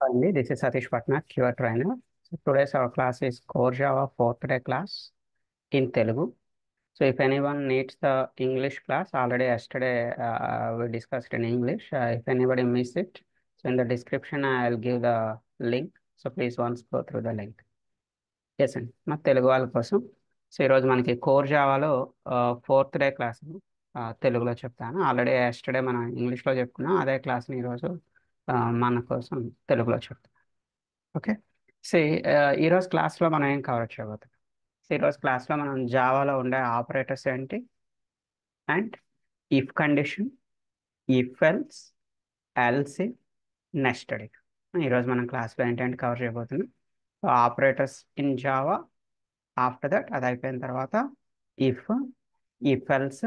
Finally, this is Satish Patnaik, your trainer. So today's our class is Core Java 4th day class in Telugu. So if anyone needs the English class, already yesterday we discussed in English. If anybody missed it, so in the description I'll give the link. So please once go through the link. Yes అండి మా తెలుగు వాళ్ళ కోసం. So ఈరోజు మనకి core జావాలో 4th day class తెలుగులో చెప్తాను. Already yesterday మనం ఇంగ్లీష్లో చెప్పుకున్నాం, అదే క్లాస్ని ఈరోజు మన కోసం తెలుగులో చెప్తాను. ఓకే. సో ఈరోజు క్లాస్లో మనం ఏం కవర్ చేయబోతున్నాం? సో ఈరోజు క్లాస్లో మనం జావాలో ఉండే ఆపరేటర్స్ ఏంటి, and if condition, if else, else, nested. ఈరోజు మనం క్లాస్లో ఏంటంటే కవర్ చేయబోతున్నాం operators in Java. After that అది అయిపోయిన తర్వాత if, if else,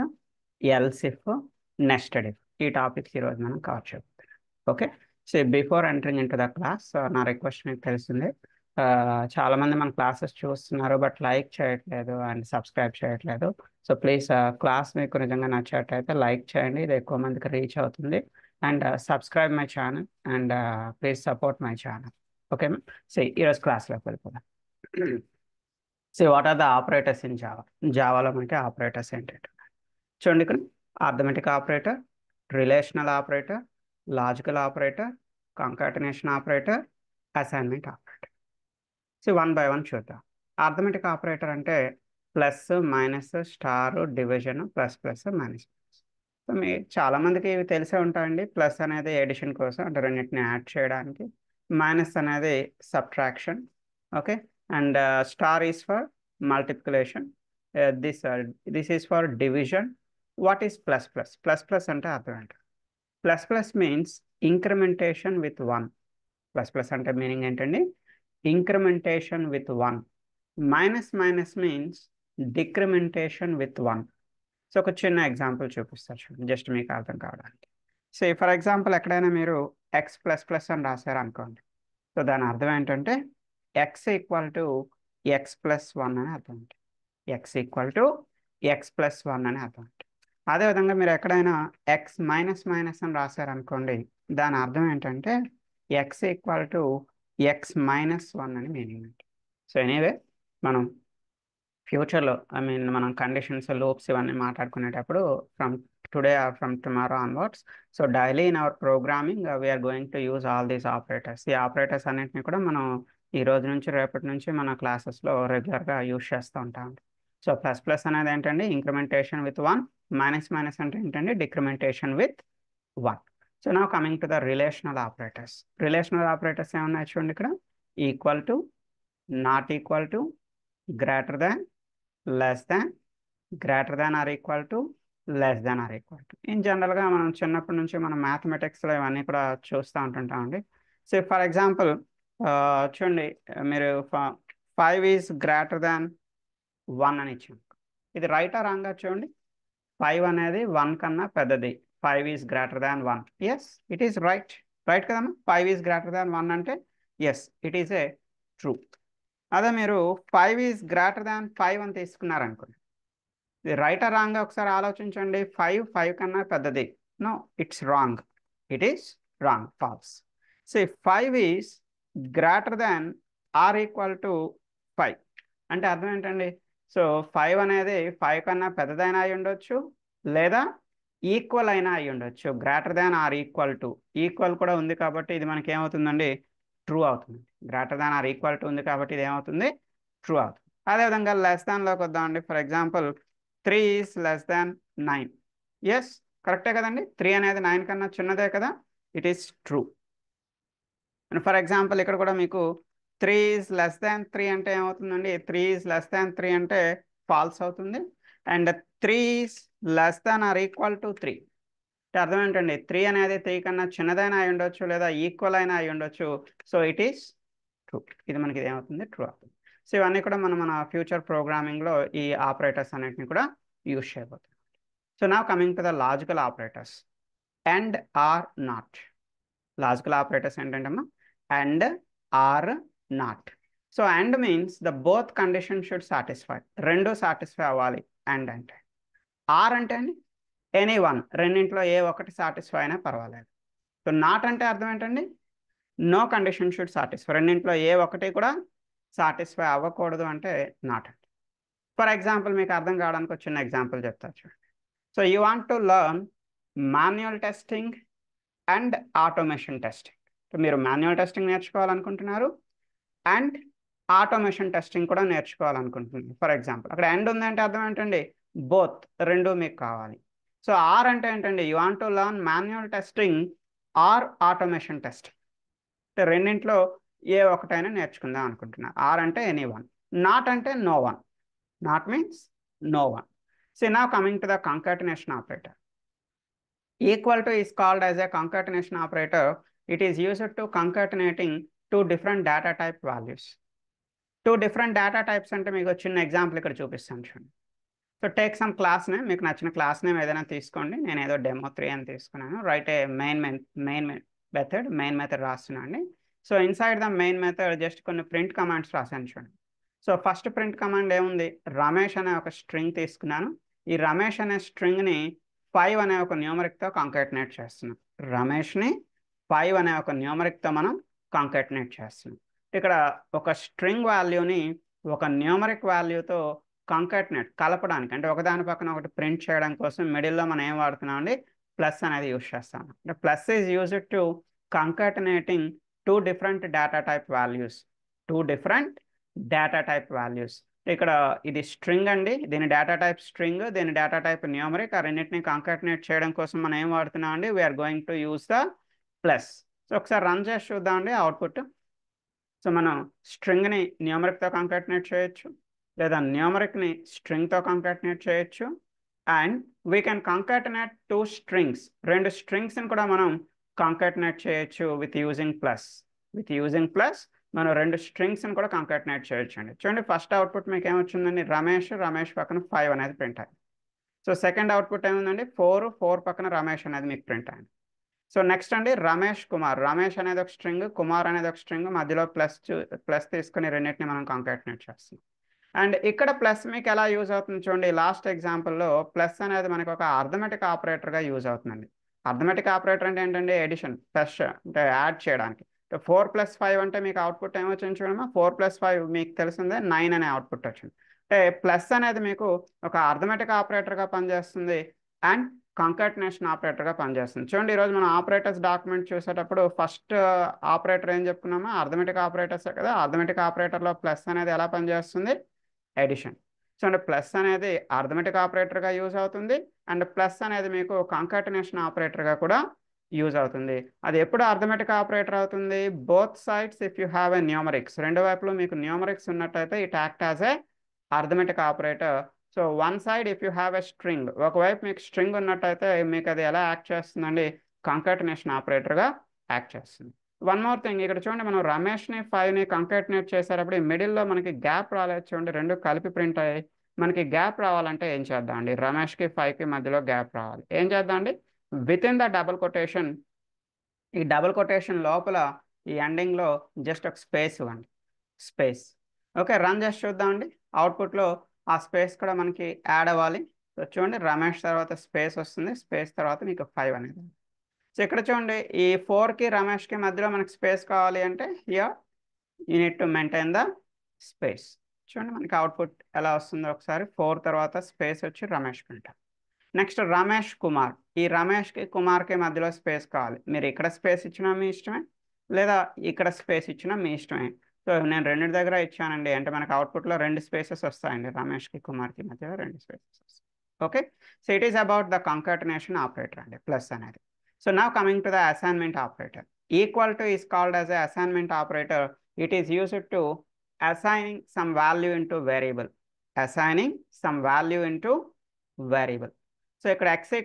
else if, nested if, ఈ టాపిక్స్ ఈరోజు మనం కవర్ చేయబోతున్నాం. Okay. So before entering in to the class, నా రిక్వెస్ట్ మీకు తెలిసిందే, చాలా మంది మన క్లాసెస్ చూస్తున్నారు బట్ లైక్ చేయట్లేదు అండ్ సబ్స్క్రైబ్ చేయట్లేదు. సో ప్లీజ్ క్లాస్ మీకు నిజంగా నచ్చేటైతే లైక్ చేయండి, ఇది ఎక్కువ మందికి రీచ్ అవుతుంది. And subscribe my channel and please support my channel. Okay. So ఈరోజు క్లాస్లోకి వెళ్ళిపోదాం. So what are the operators in Java? జావాలో మనకి ఆపరేటర్స్ ఏంటంటే చూడండి, ఇక్కడ arithmetic operator, relational operator, logical operator, concatenation operator, assignment operator. So one by one చూద్దాం. Arithmetic operator అంటే plus, minus, star, division, plus plus, minus. So మీ చాలా మందికి ఇవి తెలిసే ఉంటాయండి. ప్లస్ అనేది ఎడిషన్ కోసం, అంటే రెండింటిని యాడ్ చేయడానికి. మైనస్ అనేది subtraction. Okay. And star is for multiplication. This is for division. What is plus plus? Plus plus అంటే అర్థం ఏంటి? Plus plus means incrementation with one. Plus plus అంటే మీనింగ్ ఏంటండి? Incrementation with one. Minus minus means decrementation with one. So ఒక చిన్న example చూపిస్తారు చూడండి, just మీకు అర్థం కావడానికి. సో ఫర్ ఎగ్జాంపుల్ ఎక్కడైనా మీరు ఎక్స్ ప్లస్ ప్లస్ అని రాశారు అనుకోండి. సో దాని అర్థం ఏంటంటే x equal to X plus one అని అర్థం ఉంటుంది. X equal to X plus one అని అర్థం ఉంటుంది. అదేవిధంగా మీరు ఎక్కడైనా ఎక్స్ మైనస్ మైనస్ అని రాశారు అనుకోండి, దాని అర్థం ఏంటంటే x equal to x minus one అని మీనింగ్ ఉంటుంది. సో ఎనీవే మనం ఫ్యూచర్లో మనం కండిషన్స్, లూప్స్ ఇవన్నీ మాట్లాడుకునేటప్పుడు from today or from tomorrow onwards, so daily in our programming we're going to use all these operators. ఈ ఆపరేటర్స్ అన్నింటినీ కూడా మనం ఈ రోజు నుంచి రేపటి నుంచి మన క్లాసెస్లో రెగ్యులర్గా యూజ్ చేస్తూ ఉంటాం. సో ప్లస్ ప్లస్ అనేది ఏంటంటే incrementation with one, minus minus అంటే ఏంటంటే decrementation with one. So now coming to the relational operators. Relational operators ఏమన్నాయి చూడండి ఇక్కడ. Equal to, not equal to, greater than, less than, greater than or equal to, less than or equal to. In జనరల్గా మనం చిన్నప్పటి నుంచి మనం మ్యాథమెటిక్స్లో ఇవన్నీ కూడా చూస్తూ ఉంటుంటామండి. సో ఫర్ ఎగ్జాంపుల్ చూడండి, మీరు 5 ఈజ్ గ్రేటర్ దాన్ 1 అని ఇచ్చాం. ఇది రైటా రాంగా చూడండి. 5 అనేది 1 కన్నా పెద్దది. 5 is greater than 1. Yes, it is right. Right కదమ్మా? 5 ఈజ్ గ్రేటర్ దాన్ 1 అంటే yes, it is a true. అదే మీరు 5 ఈజ్ గ్రేటర్ దాన్ 5 అని తీసుకున్నారనుకోండి, ఇది రైట్ రాంగ్ ఒకసారి ఆలోచించండి. 5 కన్నా పెద్దది. No, it's wrong. It is wrong, false. So 5 is greater than or equal to 5 అంటే అర్థం ఏంటండి? సో 5 అనేది 5 కన్నా పెద్దదైనా అయి ఉండొచ్చు, లేదా ఈక్వల్ అయినా అయి ఉండొచ్చు. Greater than or equal to, equal కూడా ఉంది కాబట్టి ఇది మనకి ఏమవుతుందండి? ట్రూ అవుతుంది. Greater than or equal to ఉంది కాబట్టి ఇది ఏమవుతుంది? ట్రూ అవుతుంది. అదేవిధంగా లెస్ దాన్లోకి వద్దామండి. For example 3 is less than 9. Yes, కరెక్టే కదండి? 3 అనేది 9 కన్నా చిన్నదే కదా, it is true. And for example ఇక్కడ కూడా మీకు 3 ఈజ్ లెస్ దాన్ 3 అంటే ఏమవుతుందండి? 3 ఈజ్ లెస్ దాన్ 3 అంటే ఫాల్స్ అవుతుంది. And 3 is less than or equal to 3 అంటే అర్థం ఏంటండి? 3 అనేది 3 కన్నా చిన్నదైనా అయి ఉండొచ్చు, లేదా ఈక్వల్ అయినా అయి ఉండొచ్చు. So it is true. ఇది మనకి ఏమవుతుంది? ట్రూ అవుతుంది. సో ఇవన్నీ కూడా మన ఫ్యూచర్ ప్రోగ్రామింగ్లో ఈ ఆపరేటర్స్ అన్నింటినీ కూడా యూజ్ చేయబోతున్నాం. So now coming to the logical operators. And or not. Logical operators ఏంటంటమ్మా? And or not. So and means the both condition should satisfy. రెండు సాటిస్ఫై అవ్వాలి అండ్ అంటే. ఆర్ అంటే అండి ఎనీ వన్, రెండింటిలో ఏ ఒకటి సాటిస్ఫై అయినా పర్వాలేదు. సో నాట్ అంటే అర్థం ఏంటండి? నో కండిషన్ షుడ్ సాటిస్ఫై, రెండింటిలో ఏ ఒక్కటి కూడా సాటిస్ఫై అవ్వకూడదు అంటే నాట్. ఫర్ ఎగ్జాంపుల్ మీకు అర్థం కావడానికి ఒక చిన్న ఎగ్జాంపుల్ చెప్తా చూడండి. So you want to learn manual testing and automation testing. మీరు మాన్యువల్ టెస్టింగ్ నేర్చుకోవాలనుకుంటున్నారు అండ్ ఆటోమేషన్ టెస్టింగ్ కూడా నేర్చుకోవాలనుకుంటున్నారు. ఫర్ ఎగ్జాంపుల్ అక్కడ ఎండ్ ఉందంటే అర్థం ఏంటండి, బోత్, రెండు మీకు కావాలి. సో ఆర్ అంటే ఏంటండి, you want to learn manual testing or automation testing. అంటే రెండింటిలో ఏ ఒకటైనా నేర్చుకుందాం అనుకుంటున్నారు. ఆర్ అంటే ఎనీ వన్, నాట్ అంటే no one. Not means no one. So now coming to the concatenation operator. Equal to is called as a concatenation operator. It is used to concatenating two different data type values. Two different data types అంటే మీకు చిన్న example ఇక్కడ చూపిస్తాను చూడండి. So take some class name, మీకు నచ్చిన class name ఏదైనా తీసుకోండి. నేను ఏదో డెమో 3 అని తీసుకున్నాను. రైట్ ఏ మెయిన్ మెథడ్ రాస్తున్నాండి. So inside the main method just కొన్ని ప్రింట్ కమాండ్స్ రాశాను చూడండి. సో ఫస్ట్ ప్రింట్ కమాండ్ ఏముంది, రమేష్ అనే ఒక స్ట్రింగ్ తీసుకున్నాను. ఈ రమేష్ అనే స్ట్రింగ్ని 5 అనే ఒక న్యూమరిక్తో కాంకాటినేట్ చేస్తున్నాం. రమేష్ని 5 అనే ఒక న్యూమరిక్తో మనం కాంకాటినేట్ చేస్తున్నాం. ఇక్కడ ఒక స్ట్రింగ్ వాల్యూని ఒక న్యూమరిక్ వాల్యూతో కాంకాటినేట్ కలపడానికి, అంటే ఒకదాని పక్కన ఒకటి ప్రింట్ చేయడం కోసం మిడిల్లో మనం ఏం వాడుతున్నాం అండి, ప్లస్ అనేది యూజ్ చేస్తాం. అంటే plus is used to concatenating two different data type values. Two different data type values. ఇక్కడ ఇది స్ట్రింగ్ అండి, దీని డేటా టైప్ స్ట్రింగ్, దీని డేటా టైప్ న్యూమరిక్. ఆ రెండింటిని కాంకాటినేట్ చేయడం కోసం మనం ఏం వాడుతున్నాం అండి, we're going to use the plus. So ఒకసారి రన్ చేసి చూద్దాం అండి అవుట్పుట్. సో మనం స్ట్రింగ్ని న్యూమరిక్తో కాంకాటినేట్ చేయొచ్చు, లేదా న్యూమరిక్ని స్ట్రింగ్తో కాంకాటినేట్ చేయొచ్చు. And we can కాంకాటినేట్ two strings, రెండు స్ట్రింగ్స్ని కూడా మనం కాంకాటినేట్ చేయొచ్చు with using plus. With using plus మనం రెండు స్ట్రింగ్స్ని కూడా కాంకాటినేట్ చేయొచ్చు అండి. చూడండి ఫస్ట్ అవుట్పుట్ మీకు ఏమొచ్చిందండి, రమేష్ పక్కన 5 అనేది ప్రింట్ అయింది. సో సెకండ్ అవుట్పుట్ ఏముందండి, 4 పక్కన రమేష్ అనేది మీకు ప్రింట్ అయింది. సో నెక్స్ట్ అండి రమేష్ కుమార్, రమేష్ అనేది ఒక స్ట్రింగ్, కుమార్ అనేది ఒక స్ట్రింగ్, మధ్యలో ప్లస్ తీసుకుని రెండింటిని మనం కాంకాటినేట్ చేస్తాం. అండ్ ఇక్కడ ప్లస్ మీకు ఎలా యూజ్ అవుతుంది చూడండి, లాస్ట్ ఎగ్జాంపుల్లో ప్లస్ అనేది మనకు ఒక అర్థమెటిక్ ఆపరేటర్గా యూజ్ అవుతుందండి. అర్థమెటిక్ ఆపరేటర్ అంటే ఏంటంటే ఎడిషన్, ప్లస్ అంటే యాడ్ చేయడానికి. 4 + 5 అంటే మీకు అవుట్పుట్ ఏమొచ్చింది చూడమ్మా, 4 + 5 మీకు తెలిసిందే 9 అనే అవుట్పుట్ వచ్చింది. అంటే ప్లస్ అనేది మీకు ఒక అర్థమెటిక్ ఆపరేటర్గా పనిచేస్తుంది అండ్ కాంకాటినేషన్ ఆపరేటర్గా పనిచేస్తుంది. చూడండి ఈరోజు మనం ఆపరేటర్స్ డాక్యుమెంట్ చూసేటప్పుడు ఫస్ట్ ఆపరేటర్ ఏం చెప్పుకున్నామా, అర్థమెటిక్ ఆపరేటర్సే కదా. అర్థమెటిక్ ఆపరేటర్లో ప్లస్ అనేది ఎలా పనిచేస్తుంది, ఎడిషన్. సో అంటే ప్లస్ అనేది అర్థమెటిక్ ఆపరేటర్గా యూజ్ అవుతుంది అండ్ ప్లస్ అనేది మీకు కాంకాటినేషన్ ఆపరేటర్గా కూడా యూజ్ అవుతుంది. అది ఎప్పుడు అర్థమెటిక్ ఆపరేటర్ అవుతుంది, both sides if you have a numerics, రెండు వైపులో మీకు న్యూమరిక్స్ ఉన్నట్టయితే it act as a arithmetic operator. So one side if you have a string, ఒకవైపు మీకు స్ట్రింగ్ ఉన్నట్టయితే మీకు అది ఎలా యాక్ట్ చేస్తుందండి, కాంకాటినేషన్ ఆపరేటర్గా యాక్ట్ చేస్తుంది. వన్ మోర్ థింగ్, ఇక్కడ చూడండి మనం రమేష్ని 5ని కాంకాటినేట్ చేసేటప్పుడు ఈ మిడిల్లో మనకి గ్యాప్ రాలేదు చూడండి, రెండు కలిపి ప్రింట్ అయ్యాయి. మనకి గ్యాప్ రావాలంటే ఏం చేద్దాం అండి, రమేష్కి 5కి మధ్యలో గ్యాప్ రావాలి. ఏం చేద్దాం అండి, with in the double quotation, ఈ డబుల్ కొటేషన్ లోపల ఈ ఎండింగ్లో జస్ట్ ఒక స్పేస్ ఇవ్వండి, స్పేస్. ఓకే, రన్ చేసి చూద్దామండి. అవుట్పుట్లో ఆ స్పేస్ కూడా మనకి యాడ్ అవ్వాలి. సో చూడండి రమేష్ తర్వాత స్పేస్ వస్తుంది, స్పేస్ తర్వాత మీకు 5 అనేది. సో ఇక్కడ చూడండి ఈ 4కి రమేష్కి మధ్యలో మనకి స్పేస్ కావాలి అంటే here you need to maintain the space. చూడండి మనకి అవుట్పుట్ ఎలా వస్తుందో ఒకసారి, 4 తర్వాత స్పేస్ వచ్చి రమేష్ ప్రింట్. నెక్స్ట్ రమేష్ కుమార్, ఈ రమేష్కి కుమార్కి మధ్యలో స్పేస్ కావాలి. మీరు ఇక్కడ స్పేస్ ఇచ్చినా మీ ఇష్టమే, లేదా ఇక్కడ స్పేస్ ఇచ్చినా మీ ఇష్టమే. సో నేను రెండింటి దగ్గర ఇచ్చానండి, అంటే మనకు అవుట్పుట్లో 2 స్పేసెస్ వస్తాయండి, రమేష్కి కుమార్కి మధ్యలో 2 స్పేసెస్ వస్తాయి. Okay, so it is about the concatenation operator అండి, ప్లస్ అనేది. So now coming to the assignment operator. Equal to is called as a assignment operator. It is used to assigning some value into variable. Assigning some value into variable. So ఇక్కడ x =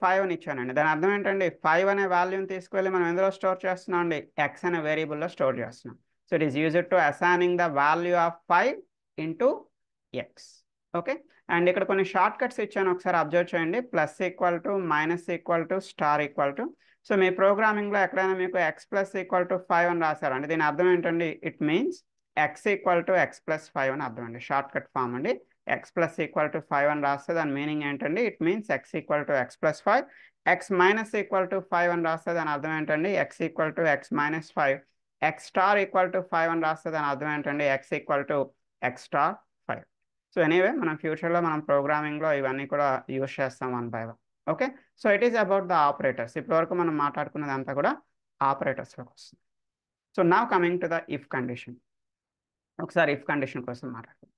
5 అని ఇచ్చానండి, దాని అర్థం ఏంటండి, 5 అనే వాల్యూని తీసుకువెళ్ళి మనం ఎందులో స్టోర్ చేస్తున్నాం అండి, x అనే వేరియబుల్లో స్టోర్ చేస్తున్నాం. So it is used to assigning the value of 5 into x. Okay, and ఇక్కడ కొన్ని షార్ట్ కట్స్ ఇచ్చాను, ఒకసారి అబ్జర్వ్ చేయండి. +=, -=, *=. సో మీ ప్రోగ్రామింగ్లో ఎక్కడైనా మీకు x + 5 అని రాశారు అంటే దీని అర్థం ఏంటండి, ఇట్ మీన్స్ x = x + 5 అని అర్థం అండి. షార్ట్ కట్ ఫామ్ అండి, x = 5 అని రాస్తే దాని మీనింగ్ ఏంటండి, it means x = x + 5. x - = 5 అని రాస్తే దాని అర్థం ఏంటండి, x = x - 5. X star equal to 5 అని రాస్తే దాని అర్థం ఏంటంటే x equal to X star 5. So anyway మనం ఫ్యూచర్లో మనం ప్రోగ్రామింగ్లో ఇవన్నీ కూడా యూజ్ చేస్తాం 1 by 1. Okay, so it is about the operators. ఇప్పటివరకు మనం మాట్లాడుకున్నది అంతా కూడా ఆపరేటర్స్లోకి వస్తుంది. So now coming to the if condition. ఒకసారి ఇఫ్ కండిషన్ కోసం మాట్లాడుకుందాం.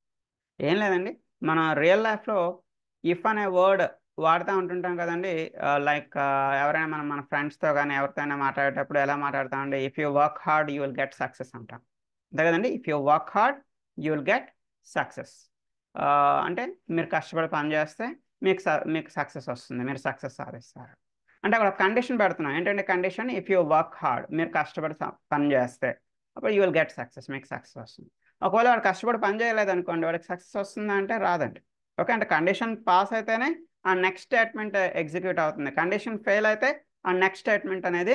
ఏం లేదండి, మన రియల్ లైఫ్లో ఇఫ్ అనే వర్డ్ వాడుతూ ఉంటుంటాం కదండి. లైక్ ఎవరైనా మన ఫ్రెండ్స్తో కానీ ఎవరితోనైనా మాట్లాడేటప్పుడు ఎలా మాట్లాడతామండి, if you work hard you will get success అంటాం, అంతే కదండి. If you work hard you will get success అంటే మీరు కష్టపడి పని చేస్తే మీకు సక్సెస్ వస్తుంది, మీరు సక్సెస్ సాధిస్తారు అంటే అక్కడ కండిషన్ పెడుతున్నాం. ఏంటంటే condition, if you work hard, మీరు కష్టపడి పని చేస్తే అప్పుడు యూ విల్ గెట్ సక్సెస్, మీకు సక్సెస్ వస్తుంది. ఒకవేళ వాడు కష్టపడి పని చేయలేదు అనుకోండి, వాడికి సక్సెస్ వస్తుందా అంటే రాదండి. ఓకే, అంటే కండిషన్ పాస్ అయితేనే ఆ నెక్స్ట్ స్టేట్మెంట్ ఎగ్జిక్యూట్ అవుతుంది. కండిషన్ ఫెయిల్ అయితే ఆ నెక్స్ట్ స్టేట్మెంట్ అనేది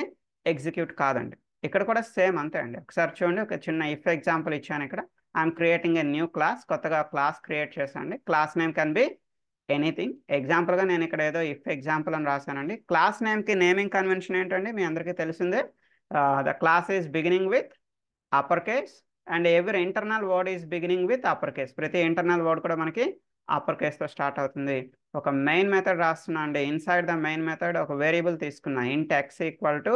ఎగ్జిక్యూట్ కాదండి. ఇక్కడ కూడా సేమ్ అంతే అండి. ఒకసారి చూడండి, ఒక చిన్న ఇఫ్ ఎగ్జాంపుల్ ఇచ్చాను. ఇక్కడ I'm creating a new class, కొత్తగా క్లాస్ క్రియేట్ చేశానండి. Class name can be anything. ఎగ్జాంపుల్గా నేను ఇక్కడ ఏదో ఇఫ్ ఎగ్జాంపుల్ అని రాశానండి. క్లాస్ నేమ్కి నేమింగ్ కన్వెన్షన్ ఏంటండి, మీ అందరికీ తెలిసిందే. The class is beginning with upper case and every internal word is beginning with upper case. ప్రతి ఇంటర్నల్ వర్డ్ కూడా మనకి అప్పర్ కేస్తో స్టార్ట్ అవుతుంది. ఒక మెయిన్ మెథడ్ రాస్తున్నా అండి. ఇన్సైడ్ ద మెయిన్ మెథడ్ ఒక వేరియబుల్ తీసుకున్నా, ఇంట్ ఎక్స్ ఈక్వల్ టు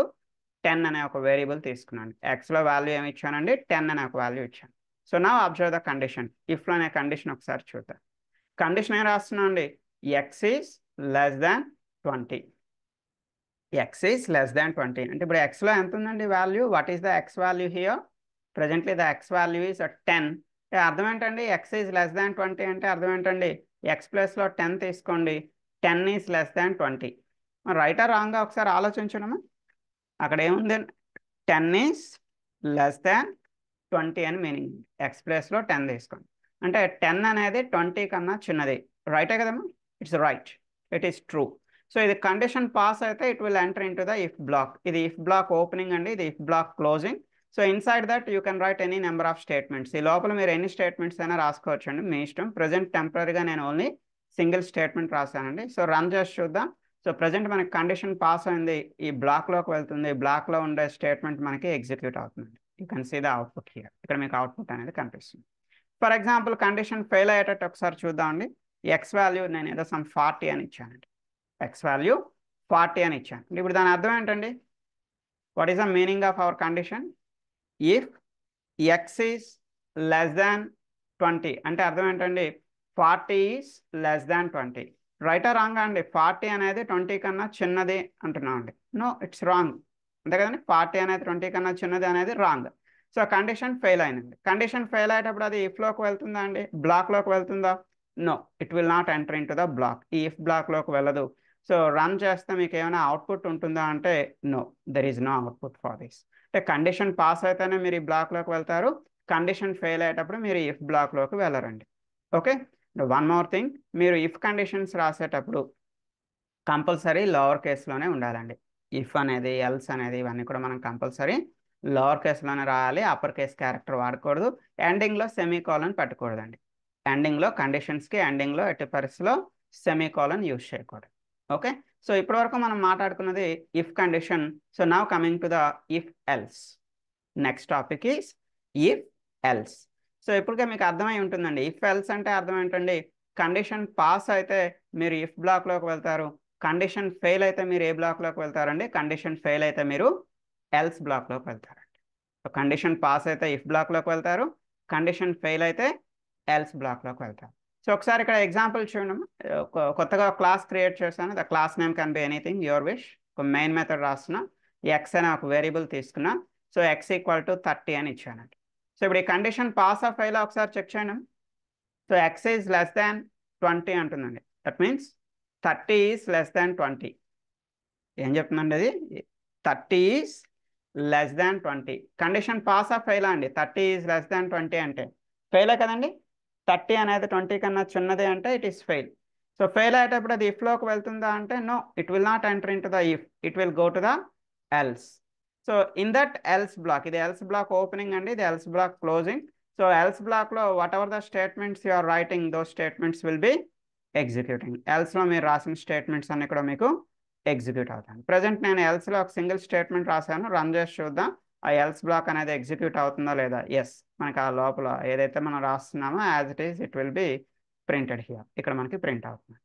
10 అనే ఒక వేరియబుల్ తీసుకున్నాను. ఎక్స్లో వాల్యూ ఏమి ఇచ్చానండి, 10 అనే ఒక వాల్యూ ఇచ్చాను. సో నా అబ్జర్వ్ ద కండిషన్. ఇఫ్లో అనే కండిషన్ ఒకసారి చూద్దాం. కండిషన్ ఏం రాస్తున్నా అండి, X is less than 20. X is less than 20 అంటే ఇప్పుడు ఎక్స్లో ఎంత ఉందండి value, what is the X value here? Presently the X value is 10. అర్థం ఏంటండి, ఎక్స్ ఈజ్ లెస్ దాన్ 20 అంటే అర్థం ఏంటండి, ఎక్స్ ప్లస్లో 10 తీసుకోండి, 10 ఈజ్ లెస్ దాన్ 20. రైటా రాంగ్గా ఒకసారి ఆలోచించడమా? అక్కడ ఏముంది, 10 ఈజ్ లెస్ దాన్ 20 అని మీనింగ్. ఎక్స్ ప్లస్లో 10 తీసుకోండి అంటే 10 అనేది 20 కన్నా చిన్నది. రైటే కదమ్మా? It's right, it is true. So ఇది కండిషన్ పాస్ అయితే it will enter in to the if block. ఇది ఇఫ్ బ్లాక్ ఓపెనింగ్ అండి, ఇది if block closing. So inside that you can write any number of statements. ఈ లోపల మీరు ఎన్ని statements అయినా రాసుకోవచ్చు అండి, మీ ఇష్టం. ప్రజెంట్ టెంపరీగా నేను ఓన్లీ సింగిల్ స్టేట్మెంట్ రాశానండి. సో రన్ చేసి చూద్దాం. సో ప్రజెంట్ మనకి కండిషన్ పాస్ అయింది, ఈ బ్లాక్లోకి వెళ్తుంది. బ్లాక్లో ఉండే స్టేట్మెంట్ మనకి ఎగ్జిక్యూట్ అవుతుంది. You can see the output here. ఇక్కడ మీకు అవుట్పుట్ అనేది కనిపిస్తుంది. ఫర్ ఎగ్జాంపుల్ కండిషన్ ఫెయిల్ అయ్యేటట్టు ఒకసారి చూద్దామండి. ఎక్స్ వాల్యూ నేను ఏదో సమ్ 40 అని ఇచ్చానండి. ఎక్స్ వాల్యూ 40 అని ఇచ్చాను. ఇప్పుడు దాని అర్థం ఏంటండి, what is the meaning of our condition? If X is less than 20 అంటే అర్థం ఏంటండి, 40 ఈజ్ లెస్ దాన్ 20. రైటా రాంగా అండి? 40 అనేది 20 కన్నా చిన్నది అంటున్నాం అండి. నో, ఇట్స్ రాంగ్, అంతే కదండి. 40 అనేది 20 కన్నా చిన్నది అనేది రాంగ్. సో కండిషన్ ఫెయిల్ అయిందండి. కండిషన్ ఫెయిల్ అయ్యేటప్పుడు అది ఇఫ్లోకి వెళ్తుందా అండి, బ్లాక్లోకి వెళ్తుందా? No, it will not enter in to the block. ఈ ఇఫ్ బ్లాక్లోకి వెళ్ళదు. సో రన్ చేస్తే మీకు ఏమైనా అవుట్పుట్ ఉంటుందా అంటే no, there is no output for this. అంటే కండిషన్ పాస్ అయితేనే మీరు ఈ బ్లాక్లోకి వెళ్తారు, కండిషన్ ఫెయిల్ అయ్యేటప్పుడు మీరు ఇఫ్ బ్లాక్లోకి వెళ్ళరండి. ఓకే, వన్ మోర్ థింగ్, మీరు ఇఫ్ కండిషన్స్ రాసేటప్పుడు కంపల్సరీ లోవర్ కేస్లోనే ఉండాలండి. ఇఫ్ అనేది, ఎల్స్ అనేది, ఇవన్నీ కూడా మనం కంపల్సరీ లోవర్ కేస్లోనే రాయాలి. అప్పర్ కేస్ క్యారెక్టర్ వాడకూడదు. ఎండింగ్లో సెమీకోలన్ పెట్టకూడదండి. ఎండింగ్లో కండిషన్స్కి ఎండింగ్లో ఎట్టి పరిస్థితిలో సెమీకోలన్ యూజ్ చేయకూడదు. ఓకే, సో ఇప్పటివరకు మనం మాట్లాడుకున్నది if condition. So now coming to the if else. Next topic is if else. So ఇప్పటికే మీకు అర్థమై ఉంటుందండి, ఇఫ్ ఎల్స్ అంటే అర్థం ఏంటండి, కండిషన్ పాస్ అయితే మీరు ఇఫ్ బ్లాక్లోకి వెళ్తారు, కండిషన్ ఫెయిల్ అయితే మీరు ఏ బ్లాక్లోకి వెళ్తారండి, కండిషన్ ఫెయిల్ అయితే మీరు ఎల్స్ బ్లాక్లోకి వెళ్తారండి. సో కండిషన్ పాస్ అయితే ఇఫ్ బ్లాక్లోకి వెళ్తారు, కండిషన్ ఫెయిల్ అయితే ఎల్స్ బ్లాక్లోకి వెళ్తారు. సో ఒకసారి ఇక్కడ ఎగ్జాంపుల్ చూడండి. కొత్తగా క్లాస్ క్రియేట్ చేశాను. The class name can be anything, your wish. ఒక మెయిన్ మెథడ్ రాస్తున్నా, ఎక్స్ అనే ఒక వేరియబుల్ తీసుకున్నా. సో ఎక్స్ ఈక్వల్ టు 30 అని ఇచ్చానండి. సో ఇప్పుడు ఈ కండిషన్ పాస్ ఆఫ్ ఫెయిల్ ఒకసారి చెక్ చేయండి. So x is less than 20 అంటుందండి. That means 30 is less than 20. ఏం చెప్తుందండి అది, 30 is less than 20. Condition pass or fail అండి. 30 ఈజ్ లెస్ దాన్ 20 అంటే ఫెయిలే కదండి. 30 అనేది 20 కన్నా చిన్నది అంటే it is fail. So fail అయ్యేటప్పుడు అది ఇఫ్లోకి వెళ్తుందా అంటే no, it will not enter in to the if, it will go to the else. So in that else block, ఇది ఎల్స్ బ్లాక్ ఓపెనింగ్ అండి, ఇది else block closing. So else బ్లాక్లో whatever the statements you are writing, those statements will be executing. ఎల్స్లో మీరు రాసిన statements అన్ని కూడా మీకు ఎగ్జిక్యూట్ అవుతాయి. ప్రజెంట్ నేను ఎల్స్లో ఒక సింగిల్ స్టేట్మెంట్ రాశాను, రన్ చేసి చూద్దాం. ఆ ఎల్స్ బ్లాక్ అనేది ఎగ్జిక్యూట్ అవుతుందా లేదా? ఎస్, మనకి ఆ లోపల ఏదైతే మనం రాస్తున్నామో as it is it will be printed here. ఇక్కడ మనకి ప్రింట్ అవుతుంది.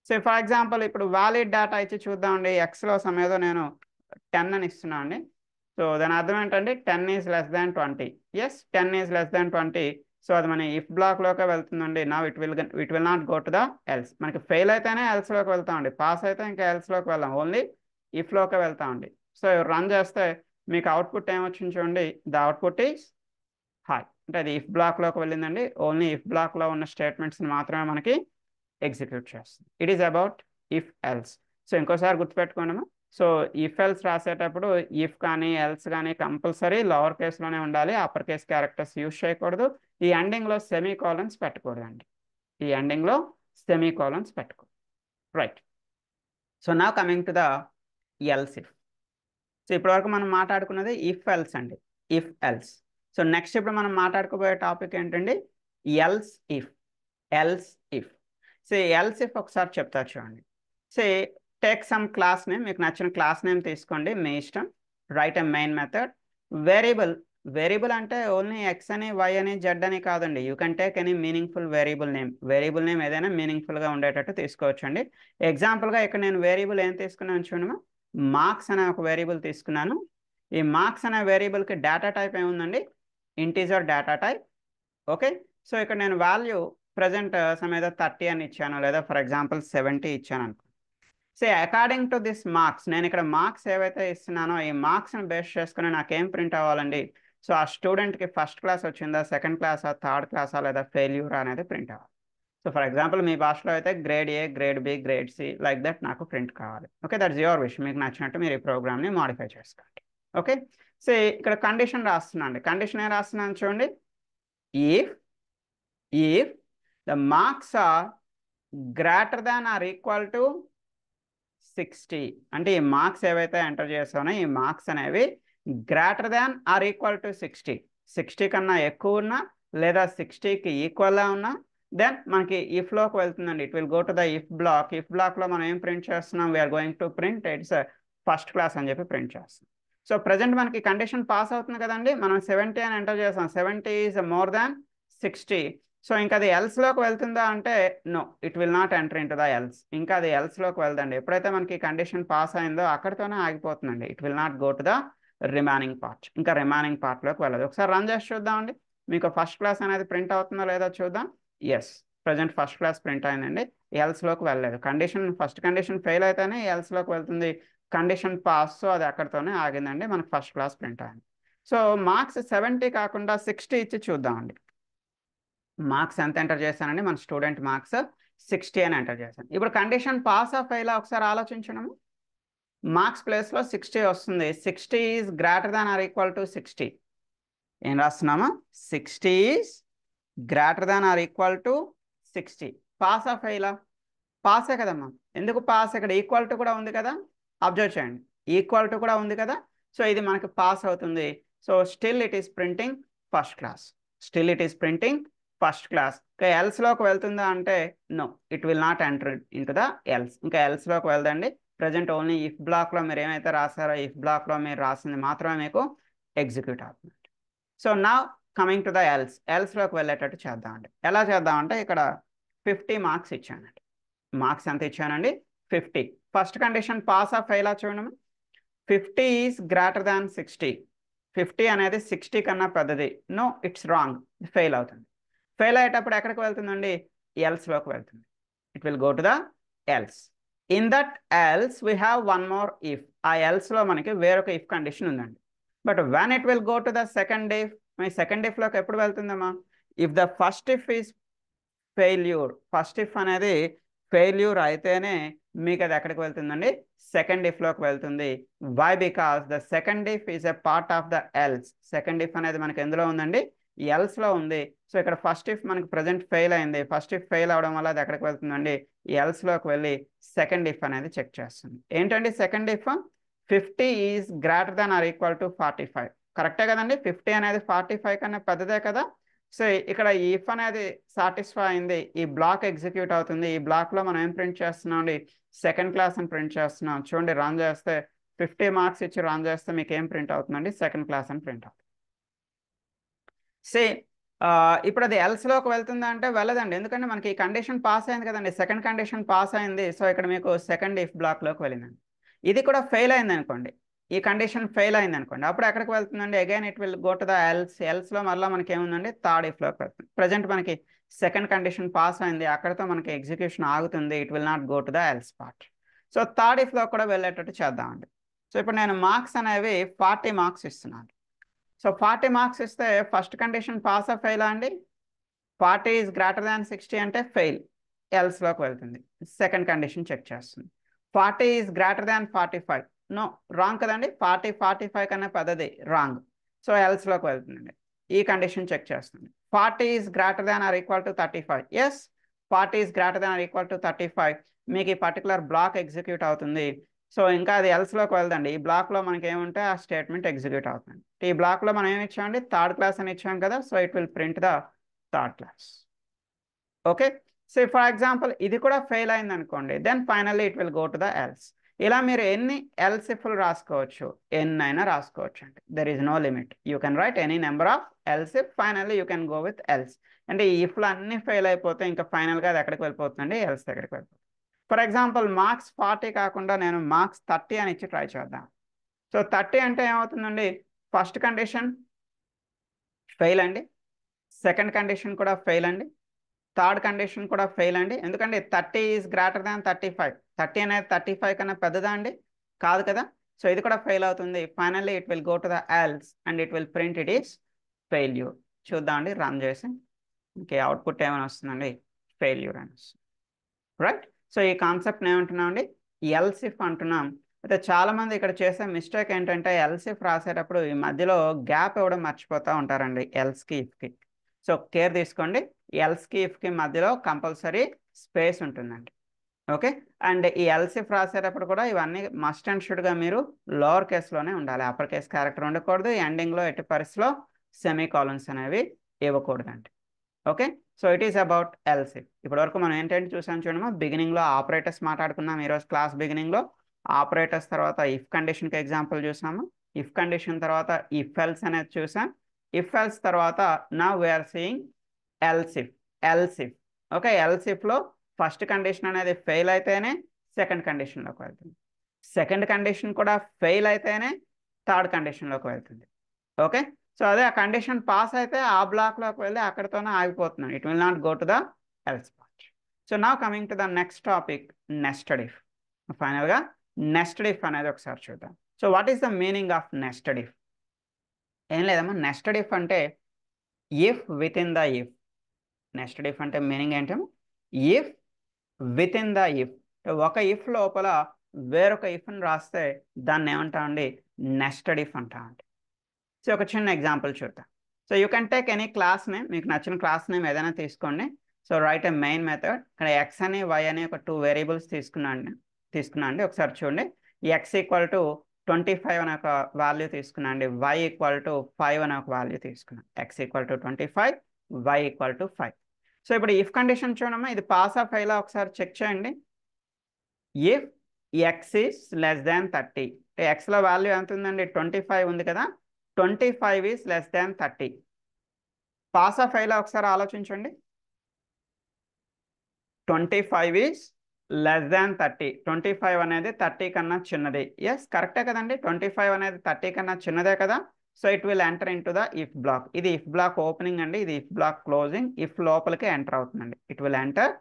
సో ఫర్ ఎగ్జాంపుల్ ఇప్పుడు వ్యాలిడ్ డేటా ఇచ్చి చూద్దామండి. ఎక్స్లో సమేదో నేను 10 అని ఇస్తున్నాను అండి. సో దాని అర్థం ఏంటంటే 10 is less than 20. Yes, 10 is less than 20. So అది మన ఇఫ్ బ్లాక్లోకే వెళ్తుందండి. No it will not go to the else. మనకి ఫెయిల్ అయితేనే ఎల్స్లోకి వెళ్తామండి, పాస్ అయితే ఇంకా ఎల్స్లోకి వెళ్దాం, ఓన్లీ ఇఫ్లోకే వెళ్తామండి. సో రన్ చేస్తే మీకు అవుట్పుట్ ఏమొచ్చింది చూడండి. ద అవుట్పుట్ ఈస్ హాయ్, అంటే అది ఇఫ్ బ్లాక్లోకి వెళ్ళిందండి. ఓన్లీ ఇఫ్ బ్లాక్లో ఉన్న స్టేట్మెంట్స్ని మాత్రమే మనకి ఎగ్జిక్యూట్ చేస్తుంది. It is about if else. So ఇంకోసారి గుర్తుపెట్టుకోండి. సో ఇఫ్ ఎల్స్ రాసేటప్పుడు ఇఫ్ కానీ ఎల్స్ కానీ కంపల్సరీ లోవర్ కేస్లోనే ఉండాలి, అప్పర్ కేస్ క్యారెక్టర్స్ యూజ్ చేయకూడదు. ఈ ఎండింగ్లో సెమీ కాలన్స్ పెట్టకూడదండి. ఈ ఎండింగ్లో సెమీ కాలన్స్ పెట్టకూడదు. Right. So now coming to the else if. So ఇప్పటివరకు మనం మాట్లాడుకున్నది ఇఫ్ ఎల్స్ అండి, ఇఫ్ ఎల్స్. సో నెక్స్ట్ ఇప్పుడు మనం మాట్లాడుకోబోయే టాపిక్ ఏంటండి? Else if. Else if. So else if ఒకసారి చెప్తా చూడండి. So take some class name, మీకు నచ్చిన క్లాస్ నేమ్ తీసుకోండి, మీ ఇష్టం. Right a main method. Variable. Variable అంటే ఓన్లీ ఎక్స్ అని వై అని జెడ్ అని కాదండి. You can take any meaningful variable name. Variable name ఏదైనా మీనింగ్ఫుల్గా ఉండేటట్టు తీసుకోవచ్చండి. ఎగ్జాంపుల్గా ఇక్కడ నేను వేరియబుల్ ఏం తీసుకున్నాను చూడమా, మార్క్స్ అనే ఒక వేరియబుల్ తీసుకున్నాను. ఈ మార్క్స్ అనే వేరియబుల్కి డేటా టైప్ ఏముందండి? Integer data type. Okay. So ఇక్కడ నేను వాల్యూ ప్రజెంట్ సమేదో 30 అని ఇచ్చాను, లేదా ఫర్ ఎగ్జాంపుల్ 70 ఇచ్చాను అనుకో. So according to this marks, నేను ఇక్కడ మార్క్స్ ఏవైతే ఇస్తున్నానో ఈ మార్క్స్ని బేస్ చేసుకుని నాకేం ప్రింట్ అవ్వాలండి? సో ఆ స్టూడెంట్కి ఫస్ట్ క్లాస్ వచ్చిందా, సెకండ్ క్లాసా, థర్డ్ క్లాసా, లేదా ఫెయిల్యూర్ అనేది ప్రింట్ అవ్వాలి. సో ఫర్ ఎగ్జాంపుల్ మీ భాషలో అయితే grade A, grade B, grade C like that నాకు ప్రింట్ కావాలి. Okay, that's your wish. మీకు నచ్చినట్టు మీరు ఈ ప్రోగ్రామ్ని మాడిఫై చేసుకోండి. ఓకే. సో ఇక్కడ కండిషన్ రాస్తున్నాను. కండిషన్ ఏం రాస్తున్నాను చూడండి. if the marks are greater than or equal to 60, అంటే ఈ మార్క్స్ ఏవైతే ఎంటర్ చేస్తానో ఈ మార్క్స్ అనేవి greater than or equal to 60 కన్నా ఎక్కువ ఉన్నా లేదా 60కి ఈక్వల్గా ఉన్నా దెన్ మనకి ఇఫ్లోకి వెళ్తుందండి. It will go to the if block. If బ్లాక్లో మనం ఏం ప్రింట్ చేస్తున్నాం? We're going to print it's first class అని చెప్పి ప్రింట్ చేస్తాం. సో ప్రజెంట్ మనకి కండిషన్ పాస్ అవుతుంది కదండి. మనం 70 అని ఎంటర్ చేస్తాం. 70 ఈజ్ మోర్ దాన్ 60. సో ఇంకా అది ఎల్స్లోకి వెళ్తుందా అంటే no, it will not enter in to the else. ఇంకా అది ఎల్స్లోకి వెళ్దండి. ఎప్పుడైతే మనకి కండిషన్ పాస్ అయిందో అక్కడితోనే ఆగిపోతుందండి. It will not go to the remaining part. ఇంకా రిమైనింగ్ పార్ట్లోకి వెళ్ళదు. ఒకసారి రన్ చేసి చూద్దామండి. మీకు ఫస్ట్ క్లాస్ అనేది ప్రింట్ అవుతుందో లేదో చూద్దాం. Yes, present first class print అయిందండి. ఎల్స్లోకి వెళ్ళలేదు. ఫస్ట్ కండిషన్ ఫెయిల్ అయితేనే ఎల్స్లోకి వెళ్తుంది. కండిషన్ పాస్, సో అది అక్కడితోనే ఆగిందండి. మనకు ఫస్ట్ క్లాస్ ప్రింట్ అయింది. సో మార్క్స్ 70 కాకుండా 60 ఇచ్చి చూద్దామండి. మార్క్స్ ఎంత ఎంటర్ చేశానండి? మన స్టూడెంట్ మార్క్స్ 60 అని ఎంటర్ చేశాను. ఇప్పుడు కండిషన్ పాస్ ఆఫ్ ఫెయిల్ ఒకసారి ఆలోచించడము. మార్క్స్ ప్లేస్లో 60 వస్తుంది. 60 is greater than or equal to 60. ఏం రాస్తున్నాము? 60 is greater than or equal to 60. Pass or ఫెయిలా? పాసే కదమ్మా. ఎందుకు పాస్? ఇక్కడ ఈక్వల్ టు కూడా ఉంది కదా, అబ్జర్వ్ చేయండి. ఈక్వల్ టు కూడా ఉంది కదా. సో ఇది మనకి పాస్ అవుతుంది. So still it is printing first class. Still it is printing first class. ఇంకా ఎల్స్లోకి వెళ్తుందా అంటే no, it will not enter in to the else. ఇంకా ఎల్స్లోకి వెళ్దండి. ప్రజెంట్ ఓన్లీ ఇఫ్ బ్లాక్లో మీరు ఏమైతే రాసారో ఇఫ్ బ్లాక్లో మీరు రాసింది మాత్రమే మీకు ఎగ్జిక్యూట్ అవుతుంది. So now coming to the ఎల్స్లోకి వెళ్ళేటట్టు చేద్దామండి. ఎలా చేద్దామంటే ఇక్కడ 50 మార్క్స్ ఇచ్చానండి. మార్క్స్ ఎంత ఇచ్చానండి? 50. First condition pass or fail చూడండి. 50 ఈజ్ గ్రేటర్ దాన్ 60. 50 అనేది 60 కన్నా పెద్దది. నో, ఇట్స్ రాంగ్, ఫెయిల్ అవుతుంది. ఫెయిల్ అయ్యేటప్పుడు ఎక్కడికి వెళ్తుందండి? ఎల్స్లోకి వెళ్తుంది. It will go to the else. In that else we have one more if. ఆ ఎల్స్లో మనకి వేరొక ఇఫ్ కండిషన్ ఉందండి. But when it will go to the second if, మీ సెకండ్ ఇఫ్లోకి ఎప్పుడు వెళ్తుందమ్మా? If the first if is failure. First if అనేది ఫెయిల్యూర్ అయితేనే మీకు అది ఎక్కడికి వెళ్తుందండి? సెకండ్ ఇఫ్లోకి వెళ్తుంది. Why? Because the second if is a part of the else. Second if అనేది మనకి ఎందులో ఉందండి? ఎల్స్లో ఉంది. సో ఇక్కడ ఫస్ట్ ఇఫ్ మనకి ప్రజెంట్ ఫెయిల్ అయింది. ఫస్ట్ ఇఫ్ ఫెయిల్ అవడం వల్ల అది ఎక్కడికి వెళ్తుందండి? ఎల్స్లోకి వెళ్ళి సెకండ్ ఇఫ్ అనేది చెక్ చేస్తుంది. ఏంటండి second if? 50 is greater than or equal to 45. కరెక్టే కదండి. 50 అనేది 45 కన్నా పెద్దదే కదా. సో ఇక్కడ ఈ ఇఫ్ అనేది సాటిస్ఫై అయింది. ఈ బ్లాక్ ఎగ్జిక్యూట్ అవుతుంది. ఈ బ్లాక్లో మనం ఏం ప్రింట్ చేస్తున్నాం అండి? సెకండ్ క్లాస్ అని ప్రింట్ చేస్తున్నాం. చూడండి, రన్ చేస్తే 50 మార్క్స్ ఇచ్చి రన్ చేస్తే మీకు ఏం ప్రింట్ అవుతుందండి, సెకండ్ క్లాస్ అని ప్రింట్ అవుతుంది. సే ఇప్పుడు అది ఎల్స్లోకి వెళ్తుందా అంటే వెళ్ళదండి, ఎందుకంటే మనకి ఈ కండిషన్ పాస్ అయింది కదండి, సెకండ్ కండిషన్ పాస్ అయింది. సో ఇక్కడ మీకు సెకండ్ ఇఫ్ బ్లాక్లోకి వెళ్ళిందండి. ఇది కూడా ఫెయిల్ అయింది అనుకోండి, ఈ కండిషన్ ఫెయిల్ అయింది అనుకోండి, అప్పుడు ఎక్కడికి వెళ్తుందండి, again it will go to the ఎల్స్లో మళ్ళీ మనకి ఏముందండి, థర్డ్ ఇఫ్లోకి వెళ్తుంది. ప్రజెంట్ మనకి సెకండ్ కండిషన్ పాస్ అయింది, అక్కడితో మనకి ఎగ్జిక్యూషన్ ఆగుతుంది, it will not go to the else part. So third ఇఫ్లో కూడా వెళ్ళేటట్టు చేద్దామండి. సో ఇప్పుడు నేను మార్క్స్ అనేవి 40 మార్క్స్ ఇస్తున్నాను. సో 40 మార్క్స్ ఇస్తే ఫస్ట్ కండిషన్ పాస్ ఆ ఫెయిల్ అండి, 40 ఈజ్ గ్రేటర్ దాన్ 60 అంటే ఫెయిల్, ఎల్స్లోకి వెళ్తుంది. సెకండ్ కండిషన్ చెక్ చేస్తుంది. 40 is greater than 45, no wrong కదండి, 40 45 కన్నా పెద్దది, రాంగ్. సో ఎల్స్లోకి వెళ్తుందండి. ఈ కండిషన్ చెక్ చేస్తుంది. 40 is greater than or equal to 35, yes 40 is greater than or equal to 35, మీకు ఈ పర్టికులర్ బ్లాక్ ఎగ్జిక్యూట్ అవుతుంది. సో ఇంకా అది ఎల్స్లోకి వెళ్దండి, ఈ బ్లాక్లో మనకి ఏముంటే ఆ స్టేట్మెంట్ ఎగ్జిక్యూట్ అవుతుంది. ఈ బ్లాక్లో మనం ఏమి ఇచ్చామండి, థర్డ్ క్లాస్ అని ఇచ్చాం కదా, so it will print the third class. Okay, so for example ఇది కూడా ఫెయిల్ అయింది అనుకోండి, then finally it will go to the else. ఇలా మీరు ఎన్ని ఎల్స్ ఇఫ్లు రాసుకోవచ్చు, ఎన్నైనా రాసుకోవచ్చు అండి, there is no limit. You can write any number of else if, finally you can go with else. అంటే ఈ ఇఫ్లు అన్ని ఫెయిల్ అయిపోతే ఇంకా ఫైనల్గా అది ఎక్కడికి వెళ్ళిపోతుందండి, ఎల్స్ దగ్గరికి వెళ్ళిపోతుంది. ఫర్ ఎగ్జాంపుల్ మార్క్స్ 40 కాకుండా నేను మార్క్స్ 30 అని ఇచ్చి ట్రై చేద్దాం. సో 30 అంటే ఏమవుతుందండి, ఫస్ట్ కండిషన్ ఫెయిల్ అండి, సెకండ్ కండిషన్ కూడా ఫెయిల్ అండి, థర్డ్ కండిషన్ కూడా ఫెయిల్ అండి. ఎందుకంటే 30 ఈజ్ గ్రేటర్ దాన్ 35, 30 అనేది 35 కన్నా పెద్దదా అండి, కాదు కదా. సో ఇది కూడా ఫెయిల్ అవుతుంది. Finally it will go to the else and it will print it is failure. చూద్దామండి రన్ చేసి, ఇంకే అవుట్పుట్ ఏమైనా వస్తుందండి, ఫెయిల్యూర్ అని వస్తుంది, రైట్. సో ఈ కాన్సెప్ట్ ఏమంటున్నామండి, ఎల్స్ ఇఫ్ అంటున్నాం. అయితే చాలామంది ఇక్కడ చేసే మిస్టేక్ ఏంటంటే ఎల్స్ ఇఫ్ రాసేటప్పుడు ఈ మధ్యలో గ్యాప్ ఇవ్వడం మర్చిపోతూ ఉంటారండి, ఎల్స్కి ఇఫ్కి. సో కేర్ తీసుకోండి, ఎల్స్కి ఇఫ్కి మధ్యలో కంపల్సరీ స్పేస్ ఉంటుందండి. ఓకే, అండ్ ఈ ఎల్స్ ఇఫ్ రాసేటప్పుడు కూడా ఇవన్నీ మస్ట్ అండ్ షుడ్గా మీరు లోవర్ కేస్లోనే ఉండాలి, అప్పర్ కేస్ క్యారెక్టర్ ఉండకూడదు, ఎండింగ్లో ఎట్టి పరిస్థితిలో సెమీ కాలన్స్ అనేవి ఇవ్వకూడదండి. Okay, so it is about else if. ఇప్పటివరకు మనం ఏంటంటే చూసాం చూడమా, బిగినింగ్లో ఆపరేటర్స్ మాట్లాడుకున్నాం, ఈరోజు క్లాస్ బిగినింగ్లో ఆపరేటర్స్ తర్వాత ఇఫ్ కండిషన్కి ఎగ్జాంపుల్ చూసాము, ఇఫ్ కండిషన్ తర్వాత ఇఫ్ ఎల్స్ అనేది చూసాం, ఇఫ్ ఎల్స్ తర్వాత now we're seeing else if. Else if, okay, else ఇఫ్లో ఫస్ట్ కండిషన్ అనేది ఫెయిల్ అయితేనే సెకండ్ కండిషన్లోకి వెళ్తుంది, సెకండ్ కండిషన్ కూడా ఫెయిల్ అయితేనే థర్డ్ కండిషన్లోకి వెళ్తుంది. ఓకే, సో అదే ఆ కండిషన్ పాస్ అయితే ఆ బ్లాక్లోకి వెళ్ళి అక్కడితోనే ఆగిపోతున్నాం, it will not go to the else part. So now coming to the next topic, nested if. ఫైనల్గా నెస్టెడ్ ఇఫ్ అనేది ఒకసారి చూద్దాం. సో what is the meaning of nested if? ఏం లేదమ్మా, నెస్టెడ్ ఇఫ్ అంటే if within the if. Nested if అంటే meaning ఏంటేమో if within the if, ఒక ఇఫ్ లోపల వేరొక ఇఫ్ని రాస్తే దాన్ని ఏమంటామండి, నెస్టెడ్ ఇఫ్ అంటామండి. సో ఒక చిన్న ఎగ్జాంపుల్ చూద్దాం. So you can take any class name, మీకు నచ్చిన క్లాస్ నేమ్ ఏదైనా తీసుకోండి. So right a main method, ఇక్కడ ఎక్స్ అని వై అని ఒక 2 వేరియబుల్స్ తీసుకున్నాండి. ఒకసారి చూడండి, ఎక్స్ ఈక్వల్ టు 25 అనే ఒక వాల్యూ తీసుకున్నాండి, వై ఈక్వల్ టు 5 అనే ఒక వాల్యూ తీసుకున్నాం. X equal to 25, y equal to 5. So ఇప్పుడు ఇఫ్ కండిషన్ చూడమ్మా, ఇది పాస్ ఆఫ్ ఫెయిల్ ఒకసారి చెక్ చేయండి. If x is less than 30, ఎక్స్లో వాల్యూ ఎంత ఉందండి, 25 ఉంది కదా, 25 is less than 30. Pass or fail ఒకసారి ఆలోచించండి. 25 ఈస్ లెస్ దాన్ 30, 25 అనేది 30 కన్నా చిన్నది. ఎస్ కరెక్టే కదండి, 25 అనేది 30 కన్నా చిన్నదే కదా. So it will enter in to the if block. ఇది ఇఫ్ బ్లాక్ ఓపెనింగ్ అండి, ఇది ఇఫ్ బ్లాక్ క్లోజింగ్. ఇఫ్ లోపలికి ఎంటర్ అవుతుందండి, it will enter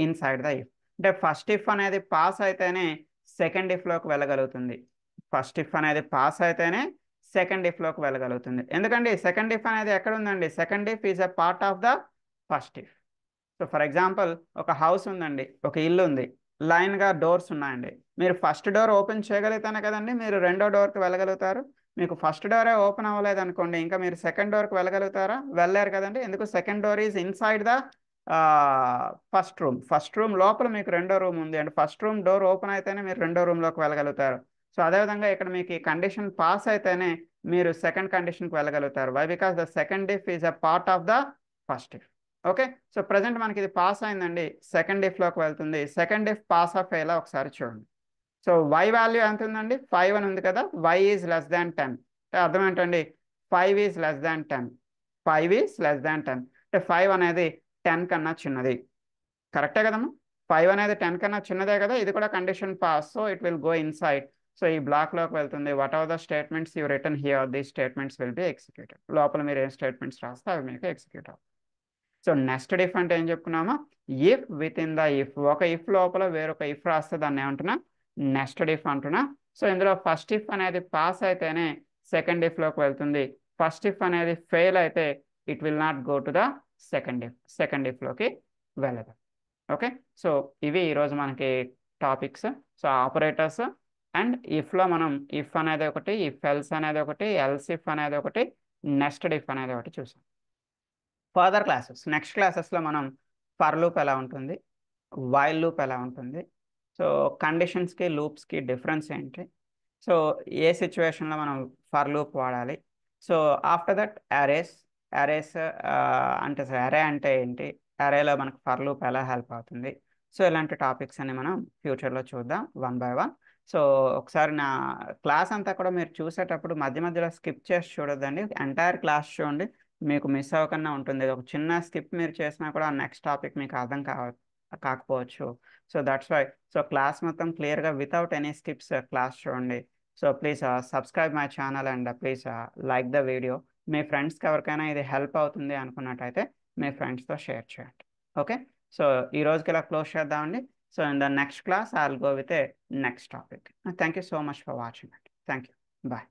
inside the if. అంటే ఫస్ట్ ఇఫ్ అనేది పాస్ అయితేనే సెకండ్ ఇఫ్లోకి వెళ్ళగలుగుతుంది, ఫస్ట్ ఇఫ్ అనేది పాస్ అయితేనే సెకండ్ ఇఫ్లోకి వెళ్ళగలుగుతుంది. ఎందుకండి సెకండ్ ఇఫ్ అనేది ఎక్కడ ఉందండి, second if is a part of the first if. So for example ఒక హౌస్ ఉందండి, ఒక ఇల్లు ఉంది, లైన్గా డోర్స్ ఉన్నాయండి. మీరు ఫస్ట్ డోర్ ఓపెన్ చేయగలుగుతానే కదండి మీరు రెండో డోర్కి వెళ్ళగలుగుతారు. మీకు ఫస్ట్ డోరే ఓపెన్ అవ్వలేదు అనుకోండి, ఇంకా మీరు సెకండ్ డోర్కి వెళ్ళగలుగుతారా? వెళ్ళారు కదండి. ఎందుకు, second door is inside the first room. First room లోపల మీకు రెండో రూమ్ ఉంది and first room door open అయితేనే మీరు రెండో రూమ్లోకి వెళ్ళగలుగుతారు. సో అదేవిధంగా ఇక్కడ మీకు ఈ కండిషన్ పాస్ అయితేనే మీరు సెకండ్ కండిషన్కి వెళ్ళగలుగుతారు. Why? Because the second if is a part of the first if. Okay, so present మనకి ఇది పాస్ అయిందండి, సెకండ్ ఇఫ్లోకి వెళ్తుంది. సెకండ్ ఇఫ్ పాస్ ఆఫ్ అయ్యేలా ఒకసారి చూడండి. సో y వాల్యూ ఎంత ఉందండి 5 అని ఉంది కదా, y ఈజ్ లెస్ దాన్ 10 అంటే అర్థం ఏంటండి 5 is less than 10, 5 is less దాన్ 10 అంటే 5 అనేది 10 కన్నా చిన్నది. కరెక్టే కదమ్మా, 5 అనేది 10 కన్నా చిన్నదే కదా, ఇది కూడా condition pass, so it will go inside. So ఈ బ్లాక్లోకి వెళ్తుంది. What are the statements you return here, the statements will be executed. లోపల మీరు ఏం స్టేట్మెంట్స్ రాస్తే అవి మీకు ఎగ్జిక్యూట్ అవుతాయి. సో నెస్టెడ్ ఇఫ్ అంటే ఏం చెప్పుకున్నామా, if within the if, ఒక ఇఫ్ లోపల వేరొక ఇఫ్ రాస్తే దాన్ని ఏమంటున్నా నెస్టెడ్ ఇఫ్ అంటున్నా. సో ఇందులో ఫస్ట్ ఇఫ్ అనేది పాస్ అయితేనే సెకండ్ ఇఫ్లోకి వెళ్తుంది. ఫస్ట్ ఇఫ్ అనేది ఫెయిల్ అయితే it will not go to the second ఇఫ్లోకి వెళ్ళదు. ఓకే, సో ఇవి ఈరోజు మనకి టాపిక్స్. సో ఆపరేటర్స్ అండ్ ఇఫ్లో మనం ఇఫ్ అనేది ఒకటి, ఇఫ్ ఎల్స్ అనేది ఒకటి, ఎల్స్ ఇఫ్ అనేది ఒకటి, నెస్టెడ్ ఇఫ్ అనేది ఒకటి చూసాం. ఫర్దర్ క్లాసెస్, నెక్స్ట్ క్లాసెస్లో మనం ఫర్ లూప్ ఎలా ఉంటుంది, వైల్ లూప్ ఎలా ఉంటుంది, సో కండిషన్స్కి లూప్స్కి డిఫరెన్స్ ఏంటి, సో ఏ సిచ్యువేషన్లో మనం ఫర్ లూప్ వాడాలి, సో ఆఫ్టర్ దట్ అరేస్ అంటే అరే అంటే ఏంటి, అరేలో మనకు ఫర్ లూప్ ఎలా హెల్ప్ అవుతుంది, సో ఇలాంటి టాపిక్స్ అన్ని మనం ఫ్యూచర్లో చూద్దాం వన్ బై వన్. సో ఒకసారి నా క్లాస్ అంతా కూడా మీరు చూసేటప్పుడు మధ్య మధ్యలో స్కిప్ చేసి చూడొద్దండి, ఎంటైర్ క్లాస్ చూడండి, మీకు మిస్ అవ్వకుండా ఉంటుంది. ఒక చిన్న స్కిప్ మీరు చేసినా కూడా నెక్స్ట్ టాపిక్ మీకు అర్థం కాకపోవచ్చు. So that's why, so class మొత్తం క్లియర్గా వితౌట్ ఎనీ స్కిప్స్ క్లాస్ చూడండి. So please subscribe my channel and please like the video. మీ ఫ్రెండ్స్కి ఎవరికైనా ఇది హెల్ప్ అవుతుంది అనుకున్నట్టయితే మీ ఫ్రెండ్స్తో షేర్ చేయండి. ఓకే, సో ఈ రోజుకి ఇలా క్లోజ్ చేద్దామండి. So in the next class I will go with a next topic. Thank you so much for watching. Thank you, bye.